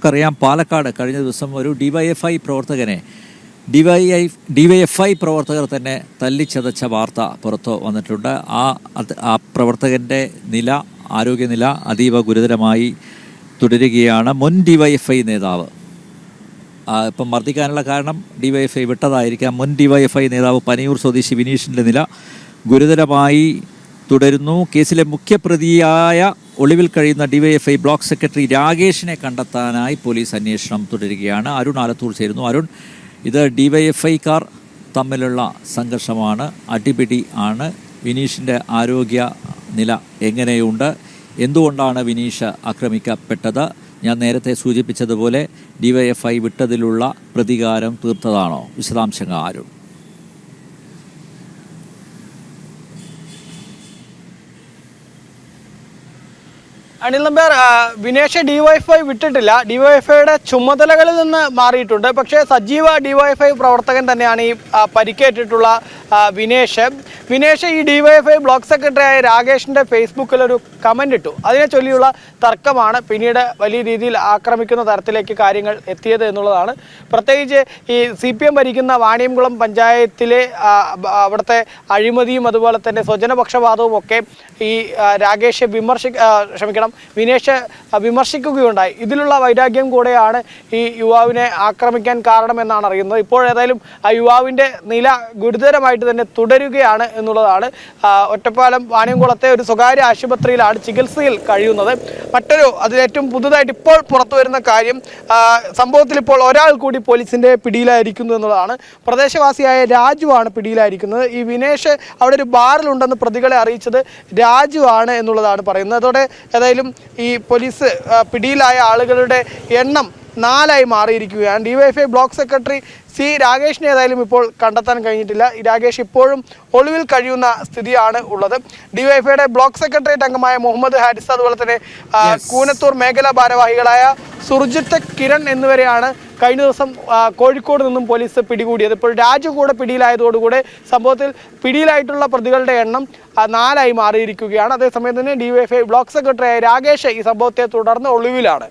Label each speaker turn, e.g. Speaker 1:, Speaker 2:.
Speaker 1: നമുക്കറിയാം പാലക്കാട് കഴിഞ്ഞ ദിവസം ഒരു ഡിവൈഎഫ്ഐ പ്രവർത്തകർ തന്നെ തല്ലിച്ചതച്ച വാർത്ത പുറത്തു വന്നിട്ടുണ്ട്. ആ പ്രവർത്തകൻ്റെ ആരോഗ്യനില അതീവ ഗുരുതരമായി തുടരുകയാണ്. മുൻ ഡിവൈഎഫ്ഐ നേതാവ് ഇപ്പം മർദ്ദിക്കാനുള്ള കാരണം ഡിവൈഎഫ്ഐ വിട്ടതായിരിക്കാം. മുൻ ഡിവൈഎഫ്ഐ നേതാവ് പനയൂർ സ്വദേശി വിനീഷിൻ്റെ നില ഗുരുതരമായി തുടരുന്നു. കേസിലെ മുഖ്യപ്രതിയായ ഒളിവിൽ കഴിയുന്ന ഡിവൈഎഫ്ഐ ബ്ലോക്ക് സെക്രട്ടറി രാകേഷിനെ കണ്ടെത്താനായി പോലീസ് അന്വേഷണം തുടരുകയാണ്. അരുൺ ആലത്തൂർ ചേരുന്നു. അരുൺ, ഇത് ഡിവൈഎഫ്ഐക്കാർ തമ്മിലുള്ള സംഘർഷമാണ്, അടിപിടി ആണ്. വിനീഷിൻ്റെ ആരോഗ്യ നില എങ്ങനെയുണ്ട്? എന്തുകൊണ്ടാണ് വിനീഷ് ആക്രമിക്കപ്പെട്ടത്? ഞാൻ നേരത്തെ സൂചിപ്പിച്ചതുപോലെ ഡിവൈഎഫ്ഐ വിട്ടതിലുള്ള പ്രതികാരം തീർത്തതാണോ? വിശദാംശങ്ങൾ ആരും?
Speaker 2: അനിൽ നമ്പ്യാർ, വിനേഷ് ഡിവൈഎഫ്ഐ വിട്ടിട്ടില്ല. ഡിവൈഎഫ്ഐയുടെ ചുമതലകളിൽ നിന്ന് മാറിയിട്ടുണ്ട്. പക്ഷേ സജീവ ഡിവൈഎഫ്ഐ പ്രവർത്തകൻ തന്നെയാണ് ഈ പരിക്കേറ്റിട്ടുള്ള വിനേഷ് ഈ ഡിവൈഎഫ്ഐ ബ്ലോക്ക് സെക്രട്ടറിയായ രാകേഷിൻ്റെ ഫേസ്ബുക്കിൽ ഒരു കമൻ്റ് ഇട്ടു. അതിനെ ചൊല്ലിയുള്ള തർക്കമാണ് പിന്നീട് വലിയ രീതിയിൽ ആക്രമിക്കുന്ന തരത്തിലേക്ക് കാര്യങ്ങൾ എത്തിയത് എന്നുള്ളതാണ്. പ്രത്യേകിച്ച് ഈ CPM ഭരിക്കുന്ന വാണിയംകുളം പഞ്ചായത്തിലെ അവിടുത്തെ അഴിമതിയും അതുപോലെ തന്നെ സ്വജനപക്ഷപാതവും ഒക്കെ ഈ രാകേഷ് വിനേഷ് വിമർശിക്കുകയുണ്ടായി. ഇതിലുള്ള വൈരാഗ്യം കൂടെയാണ് ഈ യുവാവിനെ ആക്രമിക്കാൻ കാരണമെന്നാണ് അറിയുന്നത്. ഇപ്പോഴേതായാലും ആ യുവാവിൻ്റെ നില ഗുരുതരമായിട്ട് തന്നെ തുടരുകയാണ് എന്നുള്ളതാണ്. ഒറ്റപ്പാലം വാണിയംകുളത്തെ ഒരു സ്വകാര്യ ആശുപത്രിയിലാണ് ചികിത്സയിൽ കഴിയുന്നത്. അതിലേറ്റവും പുതുതായിട്ട് ഇപ്പോൾ പുറത്തു വരുന്ന കാര്യം, സംഭവത്തിൽ ഇപ്പോൾ ഒരാൾ കൂടി പോലീസിൻ്റെ പിടിയിലായിരിക്കുന്നു എന്നുള്ളതാണ്. പ്രദേശവാസിയായ രാജുവാണ് പിടിയിലായിരിക്കുന്നത്. ഈ വിനേഷ് അവിടെ ഒരു ബാറിലുണ്ടെന്ന് പ്രതികളെ അറിയിച്ചത് രാജുവാണ് എന്നുള്ളതാണ് പറയുന്നത്. അതോടെ ഏതായാലും ഈ പോലീസ് പിടിയിലായ ആളുകളുടെ എണ്ണം 4 മാറിയിരിക്കുകയാണ്. ഡിവൈഎഫ്ഐ ബ്ലോക്ക് സെക്രട്ടറി രാകേഷിനെ ഏതായാലും ഇപ്പോൾ കണ്ടെത്താൻ കഴിഞ്ഞിട്ടില്ല. ഈ രാകേഷ് ഇപ്പോഴും ഒളിവിൽ കഴിയുന്ന സ്ഥിതിയാണ് ഉള്ളത്. ഡിവൈഎഫ്ഐയുടെ ബ്ലോക്ക് സെക്രട്ടേറിയറ്റ് അംഗമായ മുഹമ്മദ് ഹാരിസ്, അതുപോലെ തന്നെ കൂനത്തൂർ മേഖലാ ഭാരവാഹികളായ സുർജിത്ത്, കിരൺ എന്നിവരെയാണ് കഴിഞ്ഞ ദിവസം കോഴിക്കോട് നിന്നും പോലീസ് പിടികൂടിയത്. ഇപ്പോൾ രാജു കൂടെ പിടിയിലായതോടുകൂടെ സംഭവത്തിൽ പിടിയിലായിട്ടുള്ള പ്രതികളുടെ എണ്ണം 4 മാറിയിരിക്കുകയാണ്. അതേസമയം തന്നെ ഡിവൈഎഫ്ഐ ബ്ലോക്ക് സെക്രട്ടറിയായ രാകേഷ് ഈ സംഭവത്തെ തുടർന്ന് ഒളിവിലാണ്.